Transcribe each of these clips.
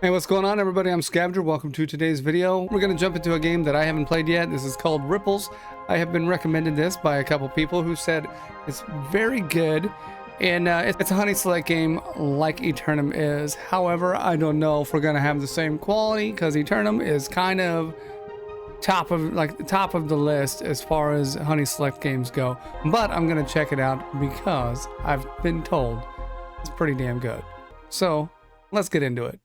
Hey, what's going on, everybody? I'm Scavenger. Welcome to today's video. We're going to jump into a game that I haven't played yet. This is called Ripples. I have been recommended this by a couple people who said it's very good. And it's a honey select game like Eternum is. However, I don't know if we're going to have the same quality because Eternum is kind of top of the list as far as honey select games go. But I'm going to check it out because I've been told it's pretty damn good. So let's get into it.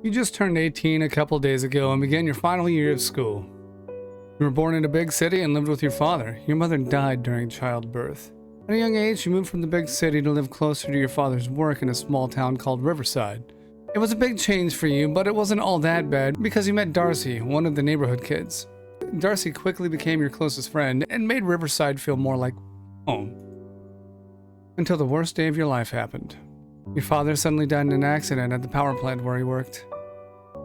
You just turned 18 a couple days ago and began your final year of school. You were born in a big city and lived with your father. Your mother died during childbirth. At a young age, you moved from the big city to live closer to your father's work in a small town called Riverside. It was a big change for you, but it wasn't all that bad because you met Darcy, one of the neighborhood kids. Darcy quickly became your closest friend and made Riverside feel more like home. Until the worst day of your life happened. Your father suddenly died in an accident at the power plant where he worked.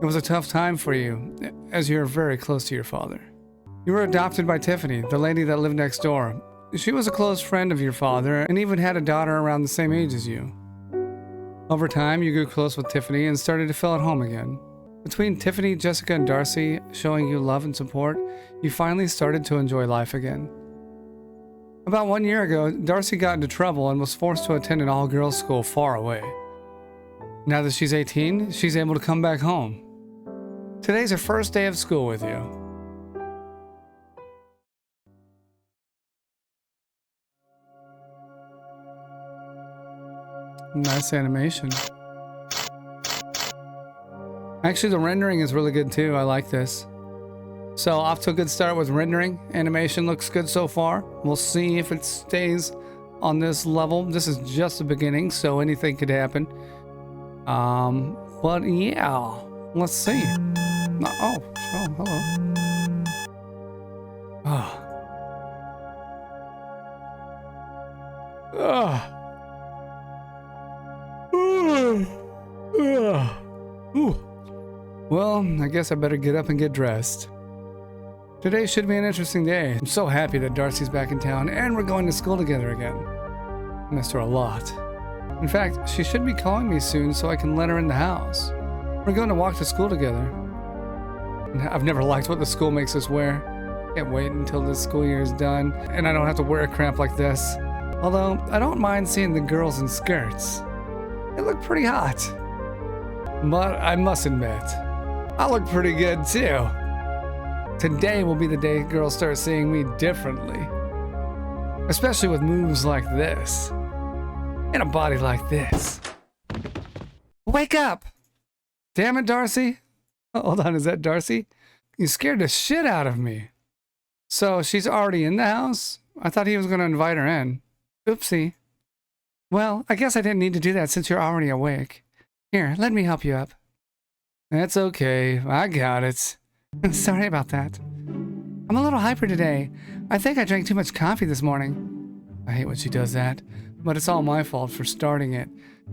It was a tough time for you, as you were very close to your father. You were adopted by Tiffany, the lady that lived next door. She was a close friend of your father and even had a daughter around the same age as you. Over time, you grew close with Tiffany and started to feel at home again. Between Tiffany, Jessica, and Darcy showing you love and support, you finally started to enjoy life again. About 1 year ago, Darcy got into trouble and was forced to attend an all-girls school far away. Now that she's 18, she's able to come back home. Today's her first day of school with you. Nice animation. Actually, the rendering is really good too. I like this. So off to a good start with rendering. Animation looks good so far. We'll see if it stays on this level. This is just the beginning, so anything could happen. But yeah, let's see. Oh, hello. Well, I guess I better get up and get dressed. Today should be an interesting day. I'm so happy that Darcy's back in town and we're going to school together again. I missed her a lot. In fact, she should be calling me soon so I can let her in the house. We're going to walk to school together. I've never liked what the school makes us wear. Can't wait until this school year is done and I don't have to wear a cramp like this. Although, I don't mind seeing the girls in skirts. They look pretty hot. But I must admit, I look pretty good too. Today will be the day girls start seeing me differently. Especially with moves like this. And a body like this. Wake up! Damn it, Darcy. Hold on, is that Darcy? You scared the shit out of me. So she's already in the house? I thought he was going to invite her in. Oopsie. Well, I guess I didn't need to do that since you're already awake. Here, let me help you up. That's okay. I got it. Sorry about that. I'm a little hyper today. I think I drank too much coffee this morning. I hate when she does that, but it's all my fault for starting it.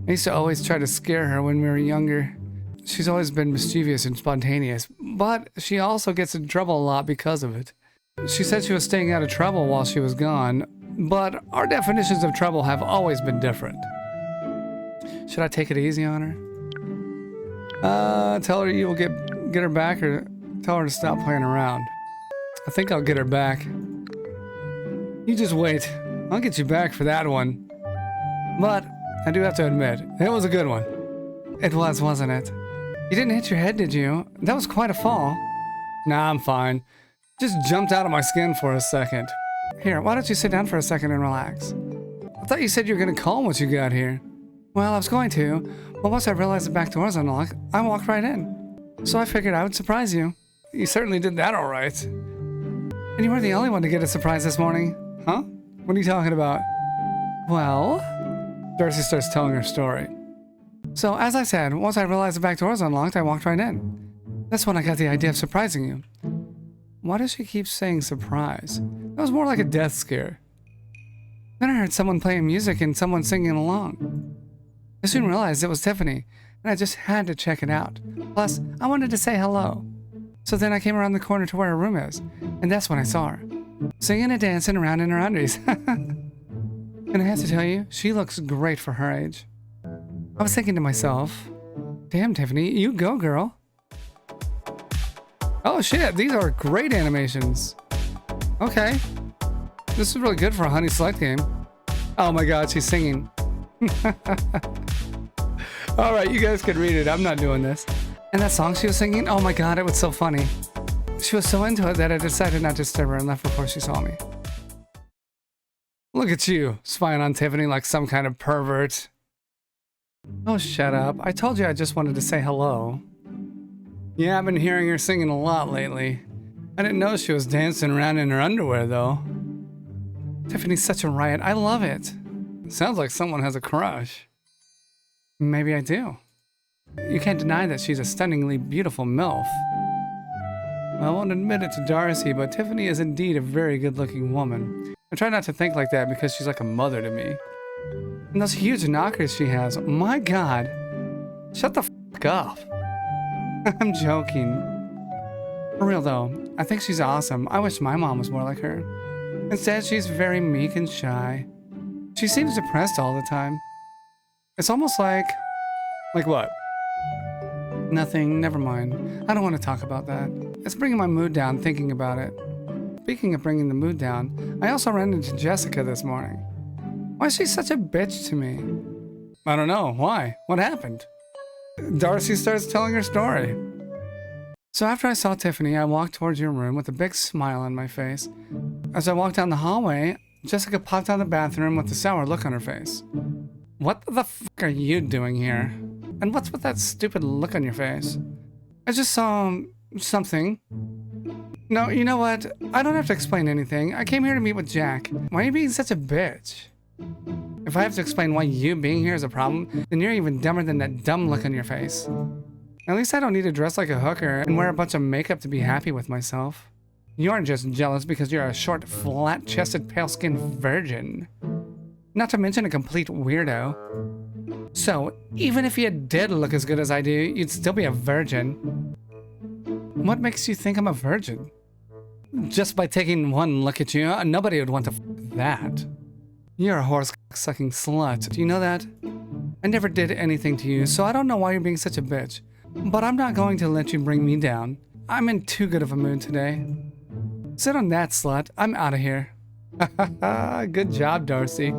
I used to always try to scare her when we were younger. She's always been mischievous and spontaneous, but she also gets in trouble a lot because of it. She said she was staying out of trouble while she was gone, but our definitions of trouble have always been different. Should I take it easy on her? Tell her you will get her back or tell her to stop playing around. I think I'll get her back. You just wait. I'll get you back for that one. But I do have to admit, it was a good one. It was, wasn't it? You didn't hit your head, did you? That was quite a fall. Nah, I'm fine. Just jumped out of my skin for a second. Here, why don't you sit down for a second and relax? I thought you said you were going to call once you got here. Well, I was going to, but once I realized the back door was unlocked, I walked right in. So I figured I would surprise you. You certainly did that all right. And you weren't the only one to get a surprise this morning. Huh? What are you talking about? Well, Darcy starts telling her story. So, as I said, once I realized the back door was unlocked, I walked right in. That's when I got the idea of surprising you. Why does she keep saying surprise? That was more like a death scare. Then I heard someone playing music and someone singing along. I soon realized it was Tiffany, and I just had to check it out. Plus, I wanted to say hello. So then I came around the corner to where her room is, and that's when I saw her. Singing and dancing around in her undies. And I have to tell you, she looks great for her age. I was thinking to myself, damn, Tiffany, you go, girl. Oh shit, these are great animations. Okay. This is really good for a Honey Select game. Oh my god, she's singing. Alright, you guys can read it. I'm not doing this. And that song she was singing, oh my god, it was so funny. She was so into it that I decided not to disturb her and left before she saw me. Look at you, spying on Tiffany like some kind of pervert. Oh, shut up. I told you I just wanted to say hello. Yeah, I've been hearing her singing a lot lately. I didn't know she was dancing around in her underwear, though. Tiffany's such a riot. I love it. Sounds like someone has a crush. Maybe I do. You can't deny that she's a stunningly beautiful MILF. I won't admit it to Darcy, but Tiffany is indeed a very good-looking woman. I try not to think like that because she's like a mother to me. And those huge knockers she has, my god. Shut the f*** up. I'm joking. For real though, I think she's awesome. I wish my mom was more like her. Instead, she's very meek and shy. She seems depressed all the time. It's almost like... Like what? Nothing, never mind. I don't want to talk about that. It's bringing my mood down thinking about it. Speaking of bringing the mood down, I also ran into Jessica this morning. Why is she such a bitch to me? I don't know. Why? What happened? Darcy starts telling her story. So after I saw Tiffany, I walked towards your room with a big smile on my face. As I walked down the hallway, Jessica popped out of the bathroom with a sour look on her face. What the fuck are you doing here? And what's with that stupid look on your face? I just saw something. No, you know what? I don't have to explain anything. I came here to meet with Jack. Why are you being such a bitch? If I have to explain why you being here is a problem, then you're even dumber than that dumb look on your face. At least I don't need to dress like a hooker and wear a bunch of makeup to be happy with myself. You aren't just jealous because you're a short, flat-chested, pale-skinned virgin. Not to mention a complete weirdo. So, even if you did look as good as I do, you'd still be a virgin. What makes you think I'm a virgin? Just by taking one look at you, nobody would want to f that. You're a horse-sucking slut. Do you know that? I never did anything to you, so I don't know why you're being such a bitch. But I'm not going to let you bring me down. I'm in too good of a mood today. Sit on that, slut. I'm out of here. Good job, Darcy.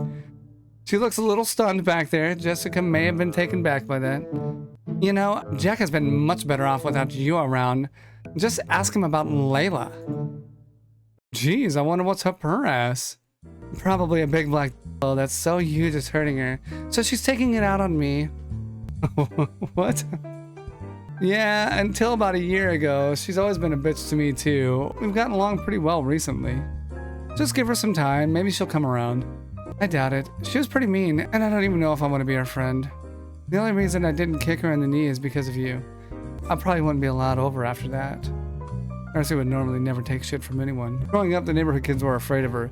She looks a little stunned back there. Jessica may have been taken back by that. You know, Jack has been much better off without you around. Just ask him about Layla. Jeez, I wonder what's up her ass. Probably a big black d***o that's so huge it's hurting her. So she's taking it out on me. What? Yeah, until about a year ago, she's always been a bitch to me too. We've gotten along pretty well recently. Just give her some time, maybe she'll come around. I doubt it. She was pretty mean, and I don't even know if I want to be her friend. The only reason I didn't kick her in the knee is because of you. I probably wouldn't be allowed over after that. Darcy would normally never take shit from anyone. Growing up, the neighborhood kids were afraid of her.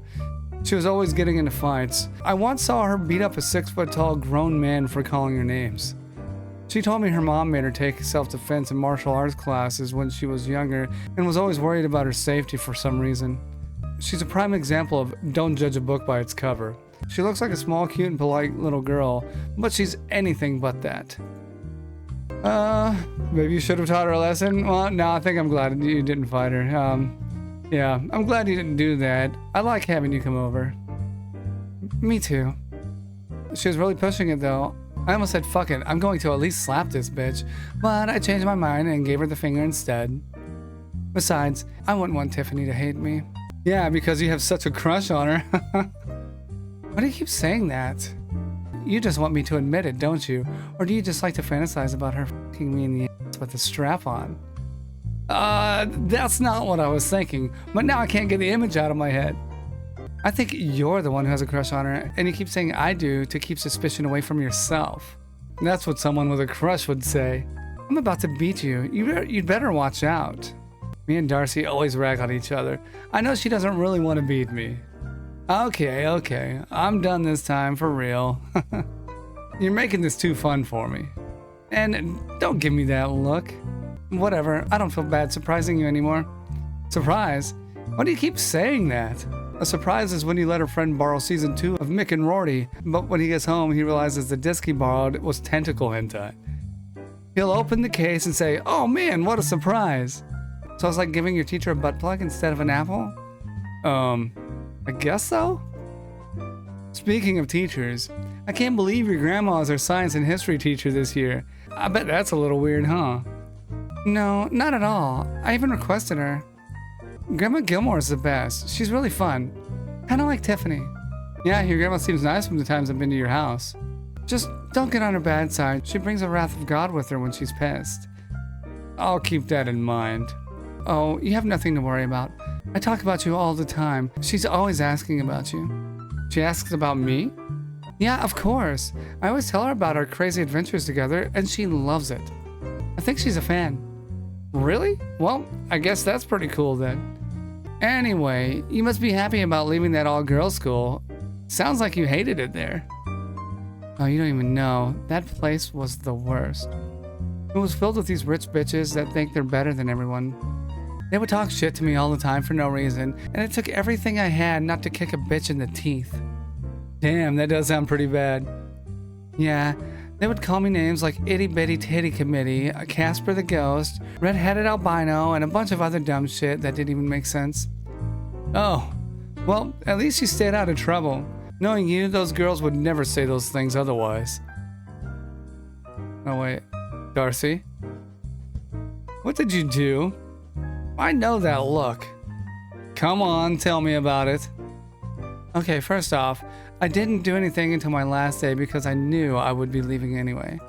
She was always getting into fights. I once saw her beat up a 6-foot-tall grown man for calling her names. She told me her mom made her take self-defense and martial arts classes when she was younger and was always worried about her safety for some reason. She's a prime example of don't judge a book by its cover. She looks like a small, cute, and polite little girl, but she's anything but that. Maybe you should have taught her a lesson? Well, no, I think I'm glad you didn't fight her. Yeah, I'm glad you didn't do that. I like having you come over. Me too. She was really pushing it though. I almost said, fuck it, I'm going to at least slap this bitch, but I changed my mind and gave her the finger instead. Besides, I wouldn't want Tiffany to hate me. Yeah, because you have such a crush on her. Why do you keep saying that? You just want me to admit it, don't you? Or do you just like to fantasize about her fucking me in the ass with a strap on? That's not what I was thinking, but now I can't get the image out of my head. I think you're the one who has a crush on her, and you keep saying I do to keep suspicion away from yourself. That's what someone with a crush would say. I'm about to beat you. You'd better watch out. Me and Darcy always rag on each other. I know she doesn't really want to beat me. Okay. I'm done this time, for real. You're making this too fun for me. And don't give me that look. Whatever, I don't feel bad surprising you anymore. Surprise? Why do you keep saying that? A surprise is when you let a friend borrow season 2 of Mick and Rorty, but when he gets home, he realizes the disc he borrowed was tentacle hentai. He'll open the case and say, "Oh man, what a surprise." So it's like giving your teacher a butt plug instead of an apple? I guess so? Speaking of teachers, I can't believe your grandma is our science and history teacher this year. I bet that's a little weird, huh? No, not at all. I even requested her. Grandma Gilmore is the best. She's really fun. Kinda like Tiffany. Yeah, your grandma seems nice from the times I've been to your house. Just don't get on her bad side. She brings the wrath of God with her when she's pissed. I'll keep that in mind. Oh, you have nothing to worry about. I talk about you all the time. She's always asking about you. She asks about me? Yeah, of course. I always tell her about our crazy adventures together, and she loves it. I think she's a fan. Really? Well, I guess that's pretty cool then. Anyway, you must be happy about leaving that all-girls school. Sounds like you hated it there. Oh, you don't even know. That place was the worst. It was filled with these rich bitches that think they're better than everyone. They would talk shit to me all the time for no reason, and it took everything I had not to kick a bitch in the teeth. Damn, that does sound pretty bad. Yeah, they would call me names like Itty Bitty Titty Committee, Casper the Ghost, Red-Headed Albino, and a bunch of other dumb shit that didn't even make sense. Oh, well, at least you stayed out of trouble. Knowing you, those girls would never say those things otherwise. Oh wait, Darcy? What did you do? I know that look. Come on, tell me about it. Okay, first off, I didn't do anything until my last day because I knew I would be leaving anyway.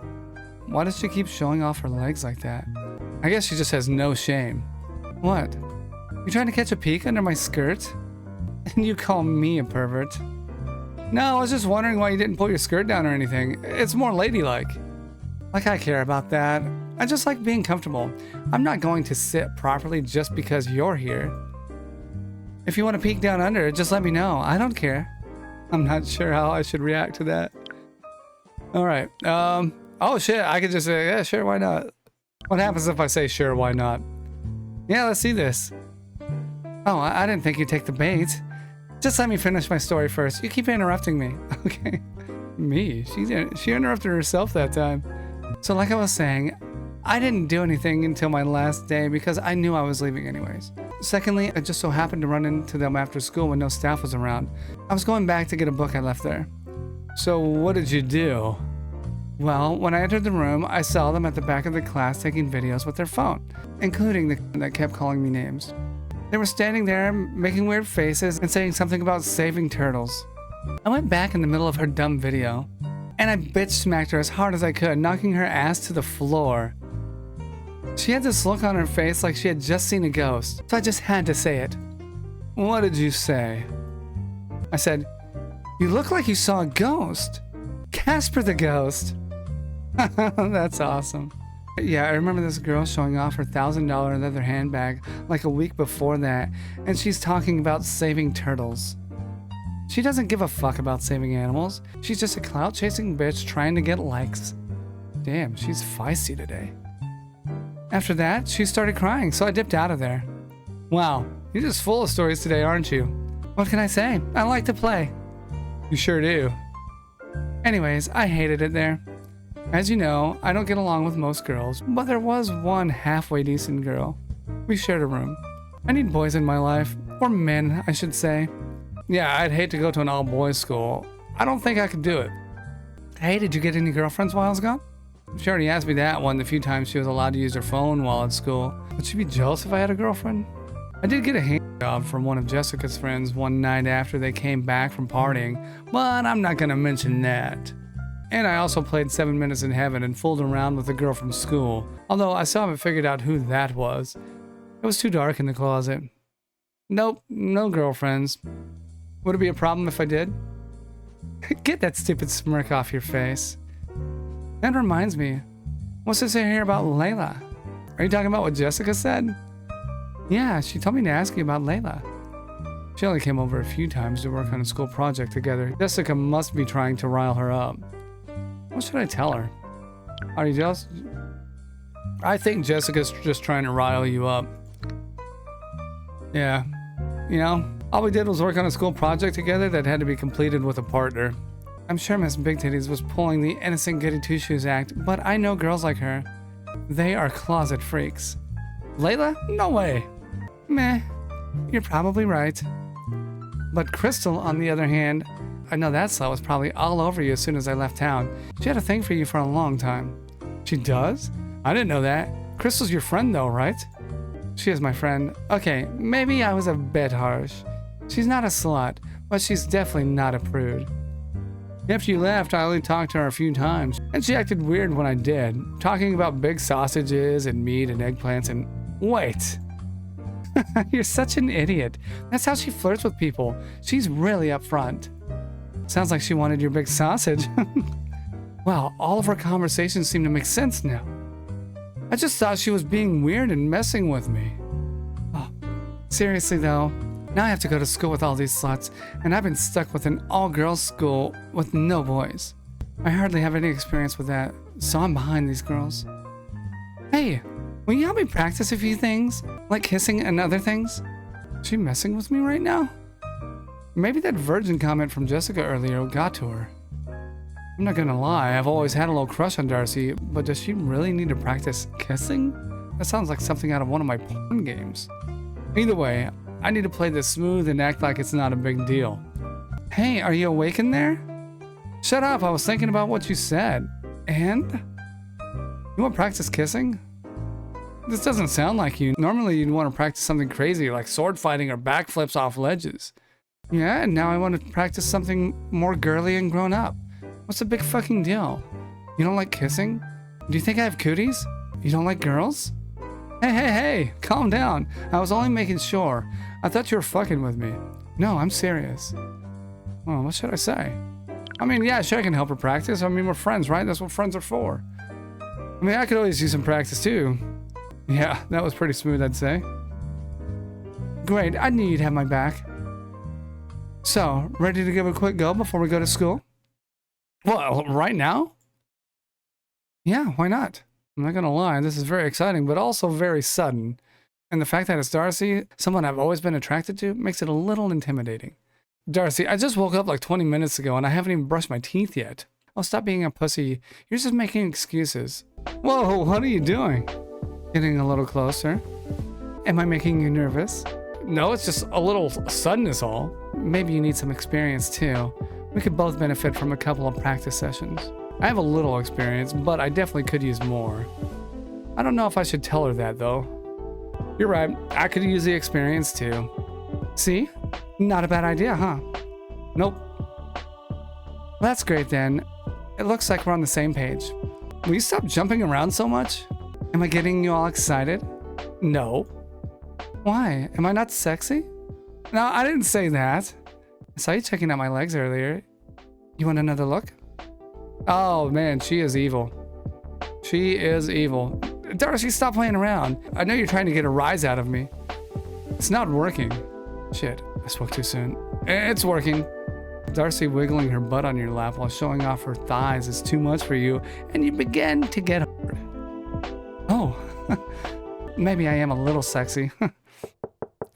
Why does she keep showing off her legs like that? I guess she just has no shame. What? You trying to catch a peek under my skirt? And you call me a pervert? No, I was just wondering why you didn't pull your skirt down or anything. It's more ladylike. Like I care about that. I just like being comfortable. I'm not going to sit properly just because you're here. If you want to peek down under, just let me know. I don't care. I'm not sure how I should react to that. Alright, oh shit, I could just say, yeah, sure, why not? What happens if I say sure, why not? Yeah, let's see this. Oh, I didn't think you'd take the bait. Just let me finish my story first. You keep interrupting me. Okay. Me? She interrupted herself that time. So like I was saying, I didn't do anything until my last day because I knew I was leaving anyways. Secondly, I just so happened to run into them after school when no staff was around. I was going back to get a book I left there. So what did you do? Well, when I entered the room, I saw them at the back of the class taking videos with their phone, including the that kept calling me names. They were standing there making weird faces and saying something about saving turtles. I went back in the middle of her dumb video, and I bitch smacked her as hard as I could, knocking her ass to the floor. She had this look on her face like she had just seen a ghost, so I just had to say it. What did you say? I said, "You look like you saw a ghost. Casper the Ghost." That's awesome. Yeah, I remember this girl showing off her $1,000 leather handbag like a week before that, and she's talking about saving turtles. She doesn't give a fuck about saving animals. She's just a clout-chasing bitch trying to get likes. Damn, she's feisty today. After that, she started crying, so I dipped out of there. Wow, you're just full of stories today, aren't you? What can I say? I like to play. You sure do. Anyways, I hated it there. As you know, I don't get along with most girls, but there was one halfway decent girl. We shared a room. I need boys in my life, or men, I should say. Yeah, I'd hate to go to an all-boys school. I don't think I could do it. Hey, did you get any girlfriends while I was gone? She already asked me that one the few times she was allowed to use her phone while at school. Would she be jealous if I had a girlfriend? I did get a hand job from one of Jessica's friends one night after they came back from partying, but I'm not gonna mention that. And I also played 7 Minutes in Heaven and fooled around with a girl from school, although I still haven't figured out who that was. It was too dark in the closet. Nope, no girlfriends. Would it be a problem if I did? Get that stupid smirk off your face. That reminds me, what's this here about Layla? Are you talking about what Jessica said? Yeah, she told me to ask you about Layla. She only came over a few times to work on a school project together. Jessica must be trying to rile her up. What should I tell her? Are you jealous? I think Jessica's just trying to rile you up. Yeah. You know, all we did was work on a school project together that had to be completed with a partner. I'm sure Miss Big Titties was pulling the innocent goody two-shoes act, but I know girls like her. They are closet freaks. Layla? No way. Meh. You're probably right. But Crystal, on the other hand, I know that slut was probably all over you as soon as I left town. She had a thing for you for a long time. She does? I didn't know that. Crystal's your friend though, right? She is my friend. Okay, maybe I was a bit harsh. She's not a slut, but she's definitely not a prude. After you left, I only talked to her a few times, and she acted weird when I did, talking about big sausages and meat and eggplants and... Wait. You're such an idiot. That's how she flirts with people. She's really upfront. Sounds like she wanted your big sausage. Wow, all of our conversations seem to make sense now. I just thought she was being weird and messing with me. Oh, seriously though, now I have to go to school with all these sluts, and I've been stuck with an all-girls school with no boys. I hardly have any experience with that, so I'm behind these girls. Hey, will you help me practice a few things? Like kissing and other things? Is she messing with me right now? Maybe that virgin comment from Jessica earlier got to her. I'm not gonna lie, I've always had a little crush on Darcy, but does she really need to practice kissing? That sounds like something out of one of my porn games. Either way, I need to play this smooth and act like it's not a big deal. Hey, are you awake in there? Shut up, I was thinking about what you said. And? You want to practice kissing? This doesn't sound like you. Normally you'd want to practice something crazy like sword fighting or backflips off ledges. Yeah, and now I want to practice something more girly and grown up. What's the big fucking deal? You don't like kissing? Do you think I have cooties? You don't like girls? Hey, calm down. I was only making sure. I thought you were fucking with me. No, I'm serious. Oh, what should I say? I mean, yeah, sure I can help her practice. I mean, we're friends, right? That's what friends are for. I mean, I could always use some practice too. Yeah, that was pretty smooth, I'd say. Great, I knew you'd have my back. So, ready to give it a quick go before we go to school? Well, right now? Yeah, why not? I'm not gonna lie, this is very exciting, but also very sudden. And the fact that it's Darcy, someone I've always been attracted to, makes it a little intimidating. Darcy, I just woke up like 20 minutes ago and I haven't even brushed my teeth yet. Oh, stop being a pussy. You're just making excuses. Whoa, what are you doing? Getting a little closer. Am I making you nervous? No, it's just a little sudden is all. Maybe you need some experience too. We could both benefit from a couple of practice sessions. I have a little experience, but I definitely could use more. I don't know if I should tell her that though. You're right, I could use the experience too. See? Not a bad idea, huh? Nope. Well, that's great then. It looks like we're on the same page. Will you stop jumping around so much? Am I getting you all excited? No. Why? Am I not sexy? No, I didn't say that. I saw you checking out my legs earlier. You want another look? Oh man, she is evil. She is evil. Darcy, stop playing around. I know you're trying to get a rise out of me. It's not working. Shit, I spoke too soon. It's working. Darcy wiggling her butt on your lap while showing off her thighs is too much for you, and you begin to get hard. Oh, maybe I am a little sexy.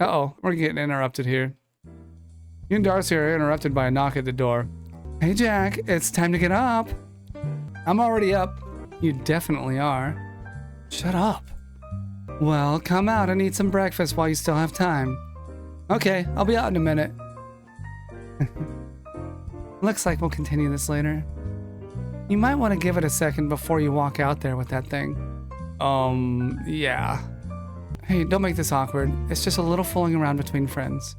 Uh-oh, we're getting interrupted here. You and Darcy are interrupted by a knock at the door. Hey Jack, it's time to get up. I'm already up. You definitely are. Shut up. Well, come out and eat some breakfast while you still have time. Okay, I'll be out in a minute. Looks like we'll continue this later. You might want to give it a second before you walk out there with that thing. Yeah. Hey, don't make this awkward. It's just a little fooling around between friends.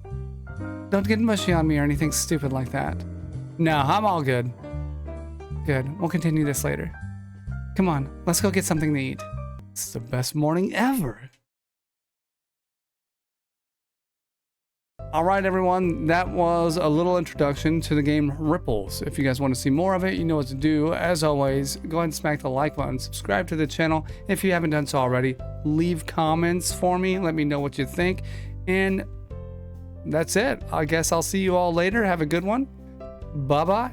Don't get mushy on me or anything stupid like that. No, I'm all good. Good, we'll continue this later. Come on, let's go get something to eat. It's the best morning ever. Alright everyone, that was a little introduction to the game Ripples. If you guys want to see more of it, you know what to do. As always, go ahead and smack the like button, subscribe to the channel if you haven't done so already. Leave comments for me, let me know what you think. And that's it. I guess I'll see you all later. Have a good one. Bye-bye.